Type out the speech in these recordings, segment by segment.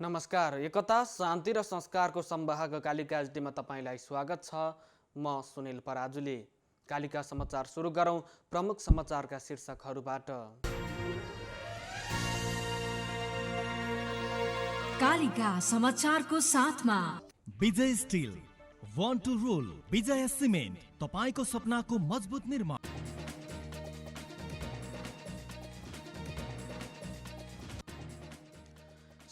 नमस्कार। एकता शान्ति र संस्कारको संवाहक कालिका एचडीमा तपाईलाई स्वागत छ। म सुनिल पराजुली। कालिका समाचार सुरु गरौं प्रमुख समाचारका शीर्षकहरूबाट। कालिका समाचारको साथमा Vijay steel, one to roll, Vijay cement, तपाईको सपनाको मजबुत निर्माण।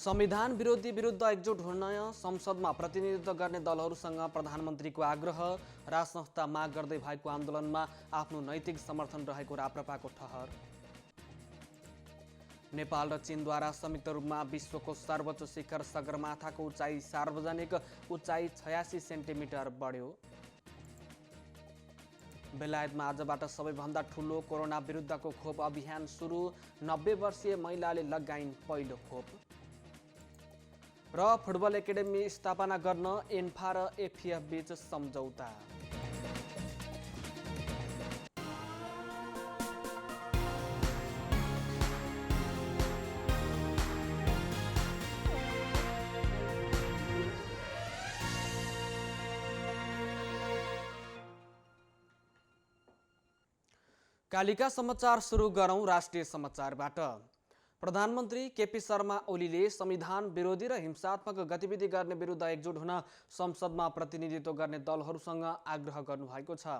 संविधान विरोधी विरुद्ध एकजुट हुन संसदमा प्रतिनिधित्व गर्ने दलहरूसँग प्रधानमन्त्रीको आग्रह। राजसंस्था माग गर्दै भएको आन्दोलनमा आफ्नो नैतिक समर्थन रहेको राप्रपाको ठहर। नेपाल र चीनद्वारा संयुक्त रूपमा विश्वको सर्वोच्च शिखर सगरमाथाको उचाइ सार्वजनिक उचाइ 86 सेन्टिमिटर बढ्यो। बेलायतमा आजबाट सबैभन्दा ठुलो कोरोना विरुद्धको खोप अभियान सुरु। 90 वर्षीय महिलाले लगाइन् पहिलो खोप। र फुटबल एकाडेमी स्थापना गर्न एन्फा र एफिएफ बीच सम्झौता। कालिका समाचार सुरु गरौं राष्ट्रिय समाचारबाट। प्रधानमन्त्री केपी शर्मा ओलीले संविधान विरोधी र हिंसात्मक गतिविधि गर्ने विरुद्ध एकजुट हुन संसदमा प्रतिनिधित्व गर्ने दलहरूसँग आग्रह गर्नुभएको छ।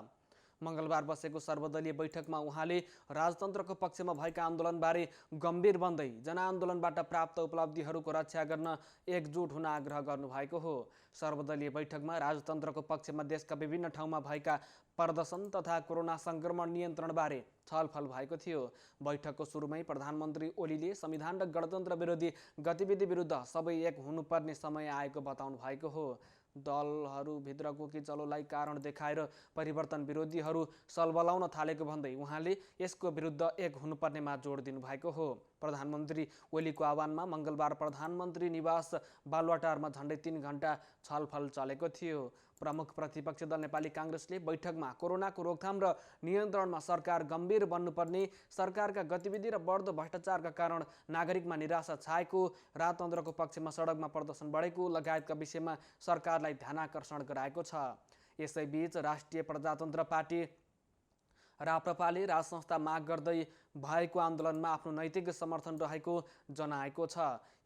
मंगलबार बसेको सर्वदलीय बैठकमा उहाँले राजतन्त्रको पक्षमा भएका आन्दोलनबारे गम्भीर बन्दै जनआन्दोलनबाट प्राप्त उपलब्धिहरूको रक्षा गर्न एकजुट हुन आग्रह गर्नुभएको हो। सर्वदलीय बैठकमा राजतन्त्रको पक्षमा देशका विभिन्न ठाउँमा भएका प्रदर्शन तथा कोरोना संक्रमण नियन्त्रणबारे छलफल भएको थियो। बैठकको सुरुमै प्रधानमन्त्री ओलीले संविधान र गणतन्त्र विरोधी गतिविधि विरुद्ध सबै एक हुनुपर्ने समय आएको बताउनु भएको हो। दलहरूभित्रको किचलोलाई कारण देखाएर परिवर्तन विरोधीहरू सलबलाउन थालेको भन्दै उहाँले यसको विरुद्ध एक हुनुपर्नेमा जोड दिनुभएको हो। प्रधानमन्त्री ओलीको आह्वानमा मंगलबार प्रधानमन्त्री निवास बालुवाटारमा झण्डै 3 घण्टा छलफल चलेको थियो। प्रमुख प्रतिपक्षी दल नेपाली कांग्रेसले बैठकमा कोरोनाको रोकथाम र नियन्त्रणमा सरकार गम्भीर बन्नुपर्ने, सरकारका गतिविधि र बढ्दो भ्रष्टाचारका कारण नागरिकमा निराशा छाएको, राजतन्त्रको पक्षमा सडकमा प्रदर्शन बढेको लगायतका विषयमा सरकारलाई ध्यानाकर्षण गराएको छ। यसैबीच राष्ट्रिय प्रजातन्त्र पार्टी राप्रपाले राजसंस्था माग गर्दै भएको आन्दोलनमा आफ्नो नैतिक समर्थन रहेको जनाएको छ।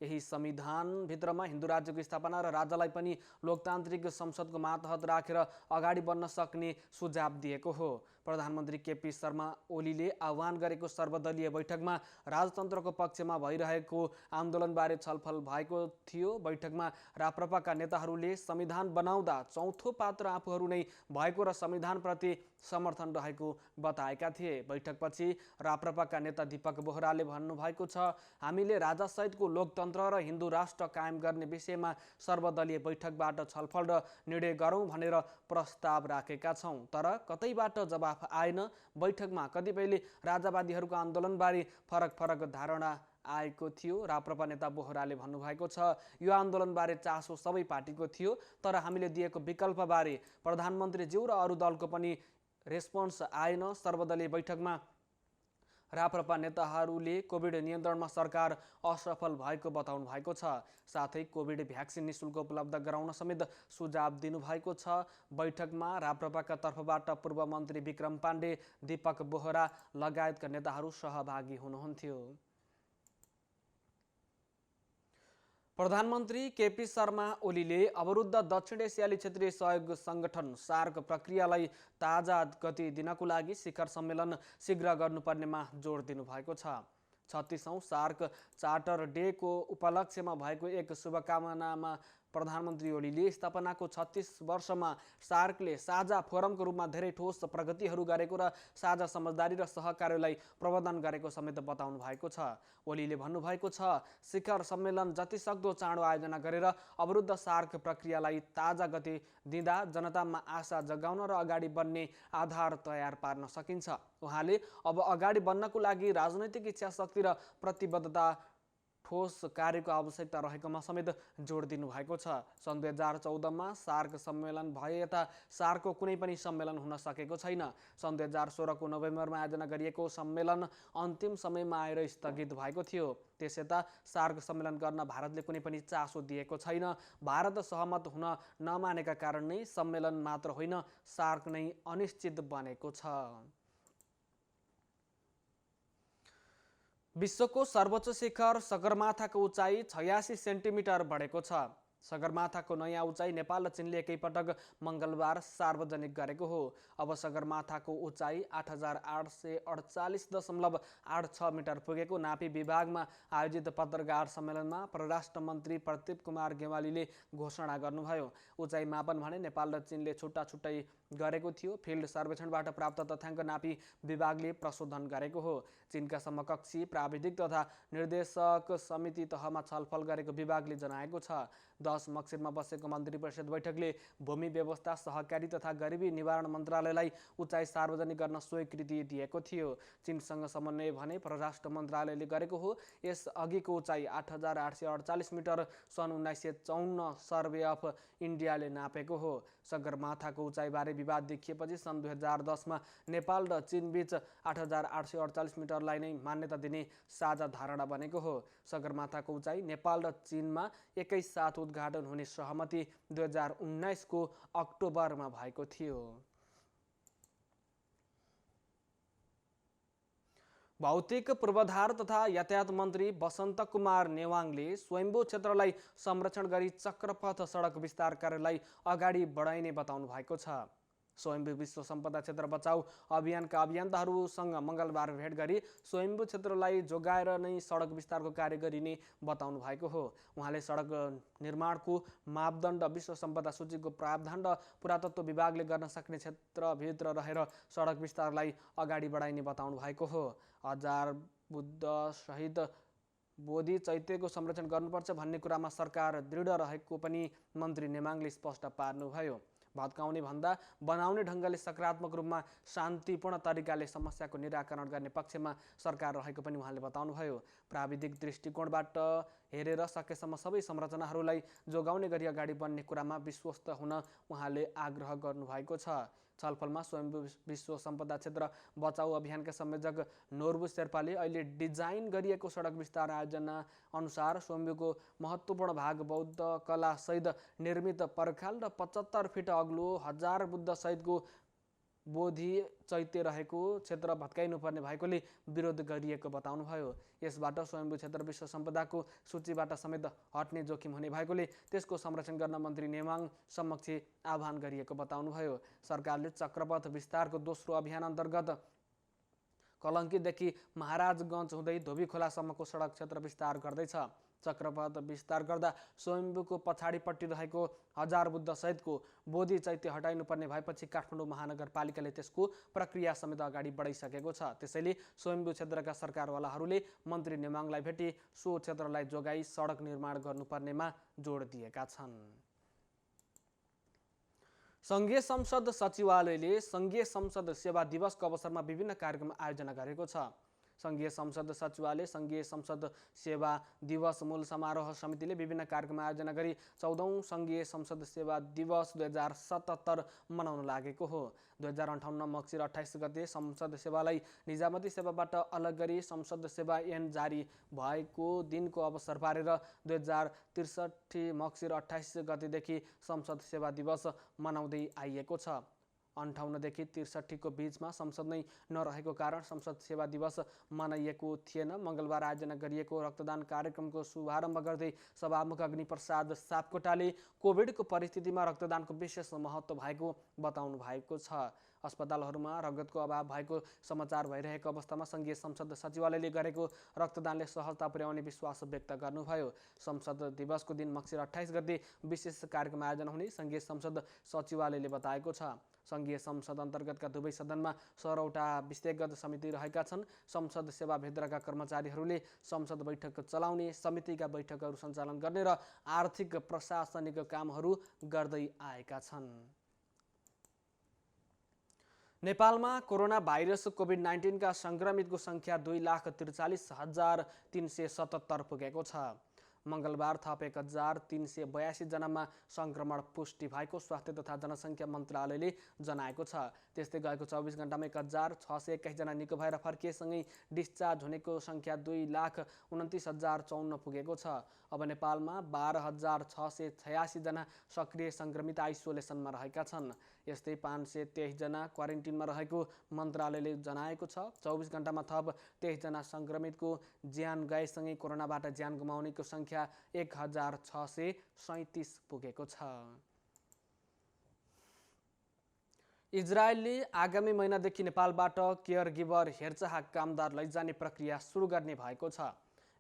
यही संविधानभित्रमा हिन्दू राज्यको स्थापना र राज्यलाई पनि लोकतान्त्रिक संसदको मातहत राखेर अगाडि बढ्न सक्ने सुझाव दिएको हो। प्रधानमन्त्री केपी शर्मा ओलीले आह्वान गरेको सर्वदलीय बैठकमा राजतन्त्रको पक्षमा भइरहेको आन्दोलनबारे छलफल भएको थियो। बैठकमा राप्रपाका नेताहरूले संविधान बनाउँदा चौथो पात्र आफूहरू नै भएको र संविधानप्रति समर्थन रहेको बताएका थिए। बैठकपछि राप्रपाका नेता दीपक बोहराले भन्नुभएको छ, हामीले राजासहितको लोकतन्त्र र हिन्दू राष्ट्र कायम गर्ने विषयमा सर्वदलीय बैठकबाट छलफल र निर्णय गरौँ भनेर प्रस्ताव राखेका छौँ, तर कतैबाट जवाफ आएन। बैठकमा कतिपयले राजावादीहरूको आन्दोलनबारे फरक धारणा आएको थियो। राप्रपा नेता बोहराले भन्नुभएको छ, यो आन्दोलनबारे चासो सबै पार्टीको थियो, तर हामीले दिएको विकल्पबारे प्रधानमन्त्रीज्यू र अरू दलको पनि रेस्पोन्स आएन। सर्वदलीय बैठकमा राप्रपा नेताहरूले कोभिड नियन्त्रणमा सरकार असफल भएको बताउनु भएको छ। साथै कोभिड भ्याक्सिन निशुल्क उपलब्ध गराउन समेत सुझाव दिनुभएको छ। बैठकमा राप्रपाका तर्फबाट पूर्व मन्त्री विक्रम पाण्डे, दीपक बोहरा लगायतका नेताहरू सहभागी हुनुहुन्थ्यो। प्रधानमन्त्री केपी शर्मा ओलीले अवरुद्ध दक्षिण एसियाली क्षेत्रीय सहयोग संगठन सार्क प्रक्रियालाई ताजा गति दिनको लागि शिखर सम्मेलन शीघ्र गर्नुपर्नेमा जोड दिनुभएको छ। 36औं सार्क चार्टर डेको उपलक्ष्यमा भएको एक शुभकामनामा प्रधानमन्त्री ओलीले स्थापनाको 36 वर्षमा सार्कले साझा फोरमको रूपमा धेरै ठोस प्रगतिहरू गरेको र साझा समझदारी र सहकार्यलाई प्रवर्धन गरेको समेत बताउनु भएको छ। ओलीले भन्नुभएको छ, शिखर सम्मेलन जति सक्दो चाँडो आयोजना गरेर अवरुद्ध सार्क प्रक्रियालाई ताजा गति दिँदा जनतामा आशा जगाउन र अगाडि बढ्ने आधार तयार पार्न सकिन्छ। उहाँले अब अगाडि बढ्नको लागि राजनैतिक इच्छाशक्ति र प्रतिबद्धता ठोस कार्यको आवश्यकता रहेकोमा समेत जोड दिनुभएको छ। सन् 2014मा सार्क सम्मेलन भए यता सार्कको कुनै पनि सम्मेलन हुन सकेको छैन। सन् 2016को नोभेम्बरमा आयोजना गरिएको सम्मेलन अन्तिम समयमा आएर स्थगित भएको थियो। त्यस यता सार्क सम्मेलन गर्न भारतले कुनै पनि चासो दिएको छैन। भारत सहमत हुन नमानेका कारण नै सम्मेलन मात्र होइन, सार्क नै अनिश्चित बनेको छ। विश्वको सर्वोच्च शिखर सगरमाथाको उचाइ 86 सेन्टिमिटर बढेको छ। सगरमाथाको नयाँ उचाइ नेपाल र चीनले एकैपटक मङ्गलबार सार्वजनिक गरेको हो। अब सगरमाथाको उचाइ 8848.86 मिटर पुगेको नापी विभागमा आयोजित पत्रकार सम्मेलनमा परराष्ट्र मन्त्री प्रदीप कुमार गेवालीले घोषणा गर्नुभयो। उचाइ मापन भने नेपाल र चीनले छुट्टा छुट्टै गरेको थियो। फिल्ड सर्वेक्षणबाट प्राप्त तथ्याङ्क नापी विभागले प्रशोधन गरेको हो। चीनका समकक्षी प्राविधिक तथा निर्देशक समिति तहमा छलफल गरेको विभागले जनाएको छ। 10 मक्सिरमा बसेको मन्त्री परिषद बैठकले भूमि व्यवस्था, सहकारी तथा गरिबी निवारण मन्त्रालयलाई उचाइ सार्वजनिक गर्न स्वीकृति दिएको थियो। चीनसँग समन्वय भने परराष्ट्र मन्त्रालयले गरेको हो। यस अघिको उचाइ 8848 मिटर सन् 1954 सर्वे अफ इन्डियाले नापेको हो। सगरमाथाको उचाइबारे विवाद देखिएपछि सन् 2010मा नेपाल र चीनबीच 8848 मिटरलाई नै मान्यता दिने साझा धारणा बनेको हो। सगरमाथाको उचाइ नेपाल र चीनमा एकै साथ उद्घाटन हुने सहमति 2019को अक्टोबरमा भएको थियो। भौतिक पूर्वाधार तथा यातायात मन्त्री वसन्त कुमार नेवाङले स्वयम्भू क्षेत्रलाई संरक्षण गरी चक्रपथ सडक विस्तार कार्यलाई अगाडि बढाइने बताउनु भएको छ। स्वयम्भू विश्व सम्पदा क्षेत्र बचाऊ अभियानका अभियन्ताहरूसँग मङ्गलबार भेट गरी स्वयम्भू क्षेत्रलाई जोगाएर नै सडक विस्तारको कार्य गरिने बताउनु भएको हो। उहाँले सडक निर्माणको मापदण्ड, विश्व सम्पदा सूचीको प्रावधान र पुरातत्व विभागले गर्न सक्ने क्षेत्रभित्र रहेर सडक विस्तारलाई अगाडि बढाइने बताउनु भएको हो। हजार बुद्ध सहित बोधि चैत्यको संरक्षण गर्नुपर्छ भन्ने कुरामा सरकार दृढ रहेको पनि मन्त्री नेमाङले स्पष्ट पार्नुभयो। भत्काउने भन्दा बनाउने ढङ्गले सकारात्मक रूपमा शान्तिपूर्ण तरिकाले समस्याको निराकरण गर्ने पक्षमा सरकार रहेको पनि उहाँले बताउनुभयो। प्राविधिक दृष्टिकोणबाट हेरेर सकेसम्म सबै संरचनाहरूलाई जोगाउने गरी अगाडि बढ्ने कुरामा विश्वस्त हुन उहाँले आग्रह गर्नुभएको छ। छलफलमा स्वयम्भू विश्व सम्पदा क्षेत्र बचाऊ अभियानका संयोजक नोर्बु शेर्पाले अहिले डिजाइन गरिएको सडक विस्तार आयोजना अनुसार स्वयम्भूको महत्त्वपूर्ण भाग बौद्ध कला सहित निर्मित पर्खाल र 75 फिट अग्लो 1000 बुद्ध सहितको बोधि चैत्य रहेको क्षेत्र भत्काइनुपर्ने भएकोले विरोध गरिएको बताउनुभयो। यसबाट स्वयम्भू क्षेत्र विश्व सम्पदाको सूचीबाट समेत हट्ने जोखिम हुने भएकोले त्यसको संरक्षण गर्न मन्त्री नेमाङ समक्ष आह्वान गरिएको बताउनुभयो। सरकारले चक्रपथ विस्तारको दोस्रो अभियान अन्तर्गत कलङ्कीदेखि महाराजगञ्ज हुँदै धोबी खोलासम्मको सडक क्षेत्र विस्तार गर्दैछ। चक्रपथ विस्तार गर्दा स्वयम्भूको पछाडिपट्टि रहेको 1000 बुद्ध सहितको बोधि चैत्य हटाइनुपर्ने भएपछि काठमाडौँ महानगरपालिकाले त्यसको प्रक्रिया समेत अगाडि बढाइसकेको छ। त्यसैले स्वयम्भू क्षेत्रका सरकारवालाहरूले मन्त्री नेमाङलाई भेटी सो क्षेत्रलाई जोगाई सडक निर्माण गर्नुपर्नेमा जोड दिएका छन्। सङ्घीय संसद सचिवालयले सङ्घीय संसद सेवा दिवसको अवसरमा विभिन्न कार्यक्रम आयोजना गरेको छ। सङ्घीय संसद सचिवालय सङ्घीय संसद सेवा दिवस मूल समारोह समितिले विभिन्न कार्यक्रम आयोजना गरी 14औं सङ्घीय संसद सेवा दिवस 2077 मनाउन लागेको हो। 2058 मक्सिर 28 गते संसद सेवालाई निजामती सेवाबाट अलग गरी संसद सेवा ऐन जारी भएको दिनको अवसर पारेर 2063 मक्सिर 28 गतेदेखि संसद सेवा दिवस मनाउँदै आइएको छ। 58 देखि 63 को बीचमा संसद नै नरहेको कारण संसद सेवा दिवस मनाइएको थिएन। मङ्गलबार आयोजना गरिएको रक्तदान कार्यक्रमको शुभारम्भ गर्दै सभामुख अग्निप्रसाद सापकोटाले कोभिडको परिस्थितिमा रक्तदानको विशेष महत्त्व भएको बताउनु भएको छ। अस्पतालहरूमा रगतको अभाव भएको समाचार भइरहेको अवस्थामा सङ्घीय संसद सचिवालयले गरेको रक्तदानले सहजता पुर्याउने विश्वास व्यक्त गर्नुभयो। संसद दिवसको दिन मक्सिर 28 गते विशेष कार्यक्रम आयोजना हुने सङ्घीय संसद सचिवालयले बताएको छ। सङ्घीय संसद अन्तर्गतका दुवै सदनमा 16वटा विषयगत समिति रहेका छन्। संसद सेवाभित्रका कर्मचारीहरूले संसद बैठक चलाउने, समितिका बैठकहरू सञ्चालन गर्ने र आर्थिक प्रशासनिक कामहरू गर्दै आएका छन्। नेपालमा कोरोना भाइरस कोभिड-19 का संक्रमितको संख्या 2,43,377 पुगेको छ। मङ्गलबार थप 1,382 जनामा संक्रमण पुष्टि भएको स्वास्थ्य तथा जनसङ्ख्या मन्त्रालयले जनाएको छ। त्यस्तै गएको 24 घण्टामा 1,621 जना निको भएर फर्किएसँगै डिस्चार्ज हुनेको संख्या 2,29,054 पुगेको छ। अब नेपालमा 12,686 जना सक्रिय संक्रमित आइसोलेसनमा रहेका छन्। यस्तै 523 जना क्वारेन्टिनमा रहेको मन्त्रालयले जनाएको छ। 24 घण्टामा थप 23 जना संक्रमितको ज्यान गएसँगै कोरोनाबाट ज्यान गुमाउनेको संख्या 1,637 पुगेको छ। इजरायलले आगामी महिनादेखि नेपालबाट केयर गिभर हेरचाह कामदार लैजाने प्रक्रिया सुरु गर्ने भएको छ।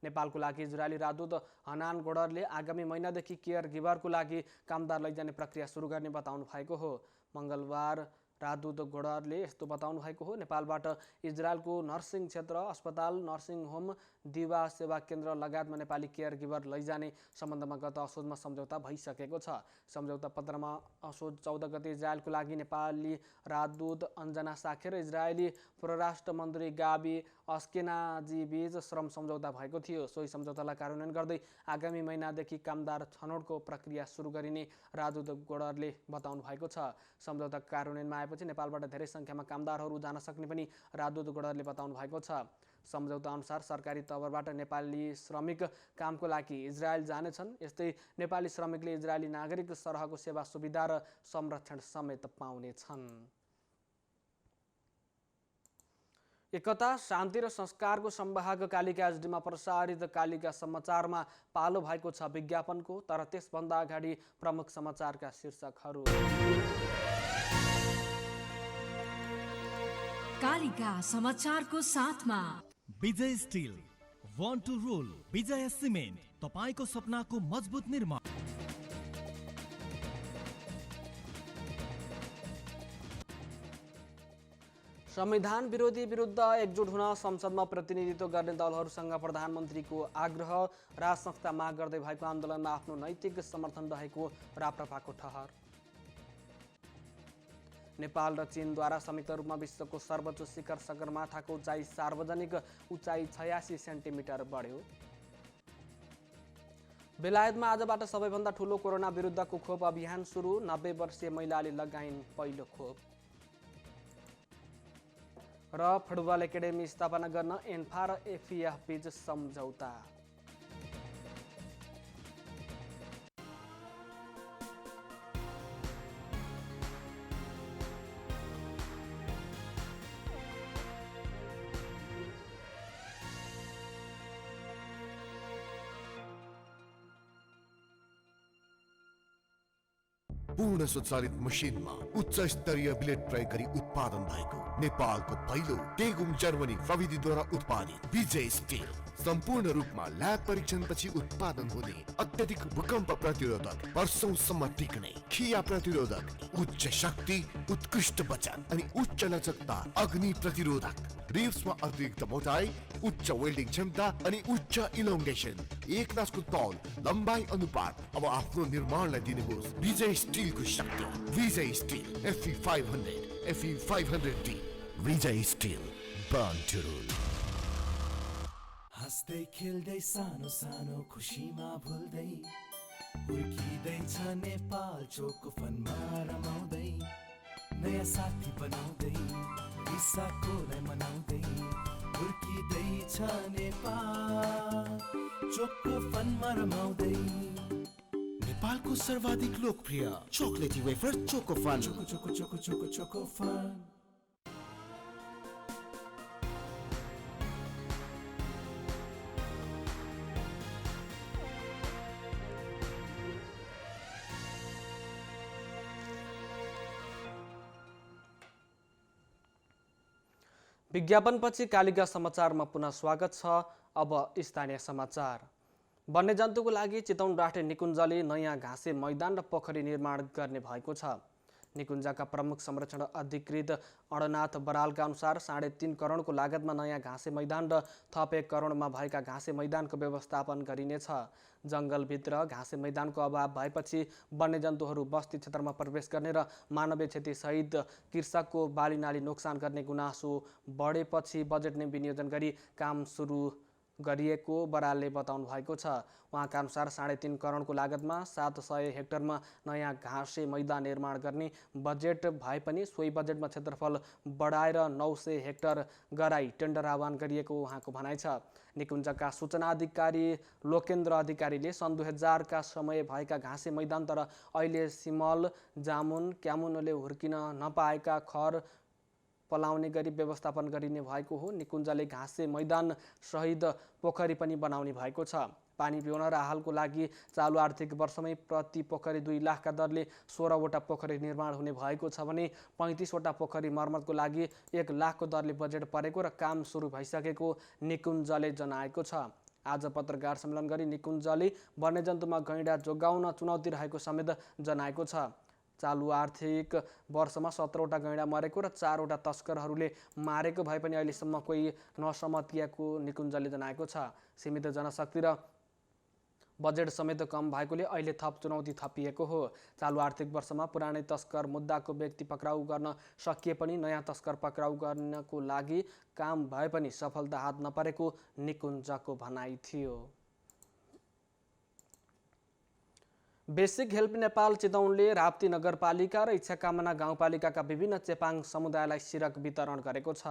नेपालको लागि इजरायली राजदूत हनान गोडरले आगामी महिनादेखि केयर गिभरको लागि कामदार लैजाने प्रक्रिया सुरु गर्ने बताउनु भएको हो। मङ्गलबार राजदूत गोडरले यस्तो बताउनु भएको हो। नेपालबाट इजरायलको नर्सिङ क्षेत्र, अस्पताल, नर्सिङ होम, दिवा सेवा केन्द्र लगायतमा नेपाली केयर गिभर लैजाने सम्बन्धमा गत असोजमा सम्झौता भइसकेको छ। सम्झौता पत्रमा असोज 14 गते इजरायलको लागि नेपाली राजदूत अञ्जना साखे र इजरायली परराष्ट्र मन्त्री गाबी अस्केनाजी बीच श्रम सम्झौता भएको थियो। सोही सम्झौतालाई कार्यान्वयन गर्दै आगामी महिनादेखि कामदार छनौटको प्रक्रिया सुरु गरिने राजदूत गोडरले बताउनु भएको छ। सम्झौता कार्यान्वयनमा आएपछि नेपालबाट धेरै सङ्ख्यामा कामदारहरू जान सक्ने पनि राजदूत गोडरले बताउनु भएको छ। सम्झौता अनुसार सरकारी तवरबाट नेपाली श्रमिक कामको लागि इजरायल जानेछन्। यस्तै नेपाली श्रमिकले इजरायली नागरिक सरहको सेवा सुविधा र संरक्षण समेत पाउनेछन्। एकता, शान्ति र संस्कारको संवाहक कालिका एचडीमा प्रसारित कालिका समाचारमा पालो भएको छ विज्ञापनको। तर त्यसभन्दा अगाडि प्रमुख समाचारका शीर्षकहरू। कालिका समाचारको साथमा Vijay steel, one two role, Vijay cement, तपाईको सपनाको मजबुत निर्माण। संविधान विरोधी विरुद्ध एकजुट हुन संसदमा प्रतिनिधित्व गर्ने दलहरूसँग प्रधानमन्त्रीको आग्रह। राज संस्था माग गर्दै भएको आन्दोलनमा आफ्नो नैतिक समर्थन रहेको राप्रपाको ठहर। नेपाल र चीनद्वारा संयुक्त रूपमा विश्वको सर्वोच्च शिखर सगरमाथाको उचाइ सार्वजनिक उचाइ 86 सेन्टिमिटर बढ्यो। बेलायतमा आजबाट सबैभन्दा ठूलो कोरोना विरुद्धको खोप अभियान सुरु। 90 वर्षीय महिलाले लगाइन् पहिलो खोप। र फुटबल एकाडेमी स्थापना गर्न एन्फा र एफिएफ बीच सम्झौता। पूर्ण स्वचालित मसिनमा उच्च स्तरीय ब्लेड प्रयोग गरी उत्पादन भएको नेपालको पहिलो टेगुङ जर्मनी प्रविधिद्वारा उत्पादित विजय स्टिल सम्पूर्ण रूपमा ल्याब परीक्षणपछि उत्पादन हुने अत्यधिक भूकम्प प्रतिरोधक, वर्षौंसम्म टिक्ने, खिया प्रतिरोधक, उच्च शक्ति, उत्कृष्ट वजन अनि उच्च लचकता, अग्नि प्रतिरोधक, रिब्समा अतिरिक्त मोटाई, उच्च वेल्डिङ क्षमता अनि उच्च इलोङ्गेसन, एक नासको तौल, लम्बाइ अनुपात। अब आफ्नो निर्माणलाई दिनुहोस् विजय स्टिलको शक्ति। Vijay steel FE 500, FE 500D। Vijay steel, born to rule. हाँस्दै खेल्दै सानो सानो खुसीमा भुल्दै हुर्किँदैछ नेपाल चोको फनमा रमाउँदै नयाँ साथी बनाउँदै रिसाकोलाई मनाउँदै हुर्किँदैछ नेपाल चोको फनमा रमाउँदै। नेपालको सर्वाधिक लोकप्रिय चोकलेटी wafer choco fun. Choco choco choco choco choco fun. विज्ञापनपछि कालिका समाचारमा पुनः स्वागत छ। अब स्थानीय समाचार। वन्यजन्तुको लागि चितवन राष्ट्रिय निकुञ्जले नयाँ घाँसे मैदान र पोखरी निर्माण गर्ने भएको छ। निकुञ्जका प्रमुख संरक्षण अधिकृत अडनाथ बरालका अनुसार 3.5 करोडको लागतमा नयाँ घाँसे मैदान र थप 1 करोडमा भएका घाँसे मैदानको व्यवस्थापन गरिनेछ। जङ्गलभित्र घाँसे मैदानको अभाव भएपछि वन्यजन्तुहरू बस्ती क्षेत्रमा प्रवेश गर्ने र मानवीय क्षतिसहित कृषकको बालीनाली नोक्सान गर्ने गुनासो बढेपछि बजेट नै विनियोजन गरी काम सुरु गरिएको बरालले बताउनु भएको छ। उहाँका अनुसार 3.5 करोडको लागतमा 700 हेक्टरमा नयाँ घाँसे मैदान निर्माण गर्ने बजेट भए पनि सोही बजेटमा क्षेत्रफल बढाएर 900 हेक्टर गराई टेन्डर आह्वान गरिएको उहाँको भनाइ छ। निकुञ्जका सूचना अधिकारी लोकेन्द्र अधिकारीले सन् 2000 का समय भएका घाँसे मैदान तर अहिले सिमल जामुन क्यामुनले हुर्किन नपाएका खर पलाउने गरी व्यवस्थापन गरिने भएको हो। निकुञ्जले घाँसे मैदान सहित पोखरी पनि बनाउने भएको छ। पानी पिउन र हालको लागि चालु आर्थिक वर्षमै प्रति पोखरी 2 लाखका दरले 16वटा पोखरी निर्माण हुने भएको छ भने 35वटा पोखरी मर्मतको लागि 1 लाखको दरले बजेट परेको र काम सुरु भइसकेको निकुञ्जले जनाएको छ। आज पत्रकार सम्मेलन गरी निकुञ्जले वन्यजन्तुमा गैंडा जोगाउन चुनौती रहेको समेत जनाएको छ। चालु आर्थिक वर्षमा 17वटा गैंडा मरेको र 4वटा तस्करहरूले मारेको भए पनि अहिलेसम्म कोही नसमतिएको निकुञ्जले जनाएको छ। सीमित जनशक्ति र बजेट समेत कम भएकोले अहिले थप चुनौती थपिएको हो। चालु आर्थिक वर्षमा पुरानै तस्कर मुद्दाको व्यक्ति पक्राउ गर्न सकिए पनि नयाँ तस्कर पक्राउ गर्नको लागि काम भए पनि सफलता हात नपरेको निकुञ्जको भनाइ थियो। बेसिक हेल्प नेपाल चितौनले राप्ती नगरपालिका र इच्छाकामना गाउँपालिकाका विभिन्न चेपाङ समुदायलाई सिरक वितरण गरेको छ।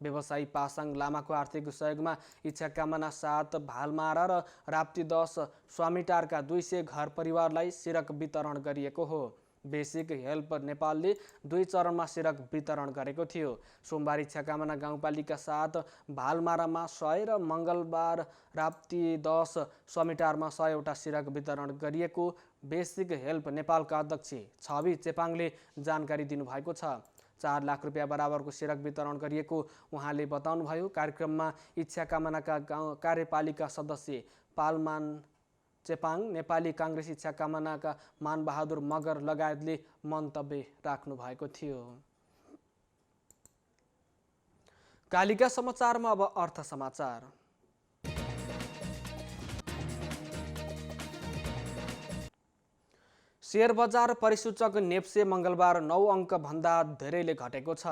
व्यवसायी पासाङ लामाको आर्थिक सहयोगमा इच्छाकामना 7 भालमारा र राप्ती 10 स्वामीटारका 200 घर परिवारलाई सिरक वितरण गरिएको हो। बेसिक हेल्प नेपालले 2 चरणमा सिरक वितरण गरेको थियो। सोमबार इच्छाकामना गाउँपालिका 7 भालमारामा 100 र मङ्गलबार राप्ती 10 स्वामीटारमा 100वटा सिरक वितरण गरिएको बेसिक हेल्प नेपालका अध्यक्ष छवि चेपाङले जानकारी दिनुभएको छ। 4 लाख रुपियाँ बराबरको सिरक वितरण गरिएको उहाँले बताउनुभयो। कार्यक्रममा इच्छाकामनाका गाउँ कार्यपालिका सदस्य पालमान चेपाङ, नेपाली काङ्ग्रेस इच्छाकामनाका मानबहादुर मगर लगायतले मन्तव्य राख्नु भएको थियो। कालिका समाचारमा अब अर्थ समाचार। शेयर बजार परिसूचक नेप्से मङ्गलबार 9 अङ्क भन्दा धेरैले घटेको छ।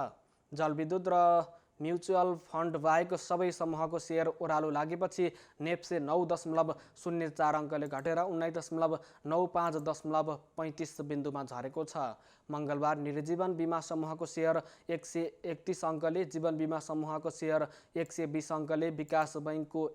जलविद्युत र म्युचुअल फन्ड बाहेक सबै समूहको शेयर ओह्रालो लागेपछि नेप्से 9.04 अङ्कले घटेर 19.95 बिन्दुमा झरेको छ। मङ्गलबार निर्जीवन बिमा समूहको शेयर 131 अङ्कले, जीवन बिमा समूहको शेयर 120 अङ्कले, विकास बैङ्कको